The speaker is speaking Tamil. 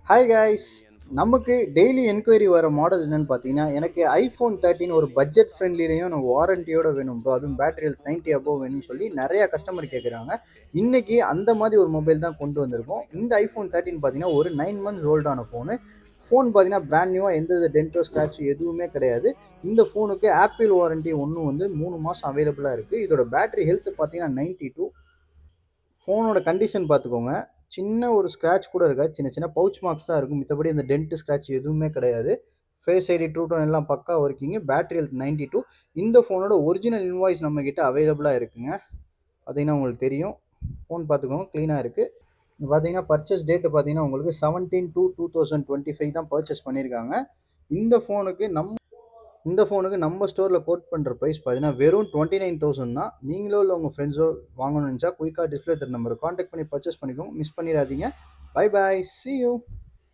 Hi guys. நமக்கு டெய்லி என்கொயரி வர மாடல் என்னன்னு பார்த்தீங்கன்னா, எனக்கு iPhone 13 ஒரு பட்ஜெட் ஃப்ரெண்ட்லிலையும் எனக்கு வாரண்டியோட வேணும் ப்ரோ, அதுவும் பேட்டரி ஹெல்த் 90 அபோவ் வேணும்னு சொல்லி நிறைய கஸ்டமர் கேட்குறாங்க. இன்னைக்கு அந்த மாதிரி ஒரு மொபைல் தான் கொண்டு வந்திருக்கோம். இந்த iPhone 13 பார்த்தீங்கன்னா ஒரு 9 மந்த்ஸ் ஓல்டான ஃபோன் பார்த்தீங்கன்னா பிராண்ட் நியூவாக எந்த டென்டோ ஸ்க்ராட்ச் எதுவுமே கிடையாது. இந்த ஃபோனுக்கு ஆப்பிள் வாரண்டி ஒன்று வந்து 3 மாதம் அவைலபிளாக இருக்குது. இதோட பேட்டரி ஹெல்த் பார்த்தீங்கன்னா 92. ஃபோனோட கண்டிஷன் பார்த்துக்கோங்க. சின்ன ஒரு ஸ்க்ராட்ச் கூட இருக்காது. சின்ன சின்ன பவுச் மார்க்ஸ் தான் இருக்கும். மித்தபடி இந்த டென்ட் ஸ்க்ராட்ச் எதுவுமே கிடையாது. ஃபேஸ் ஐடி, ட்ரூ டோன் எல்லாம் பக்கா ஒர்க்கிங். Battery health 92. இந்த ஃபோனோட ஒரிஜினல் இன்வாய்ஸ் நம்மக்கிட்ட அவைலபிளாக இருக்குங்க. பார்த்தீங்கன்னா உங்களுக்கு தெரியும். ஃபோன் பார்த்துக்கோங்க, க்ளீனாக இருக்குது. பார்த்தீங்கன்னா பர்ச்சேஸ் டேட்டு பார்த்தீங்கன்னா உங்களுக்கு 17/2/2025 தான் பர்ச்சேஸ் பண்ணியிருக்காங்க. இந்த ஃபோனுக்கு நம்ம ஸ்டோரில் கோட் பண்ணுற ப்ரைஸ் பார்த்தீங்கன்னா வெறும் 29,000 தான். நீங்களோ இல்லை உங்கள் ஃப்ரெண்ட்ஸோ வாங்கணும்னு நினச்சா குயிக்காக டிஸ்பிளே தர நம்பரை காண்டாக்ட் பண்ணி பர்ச்சேஸ் பண்ணிக்கோங்க. மிஸ் பண்ணிடாதீங்க. Bye bye, see you.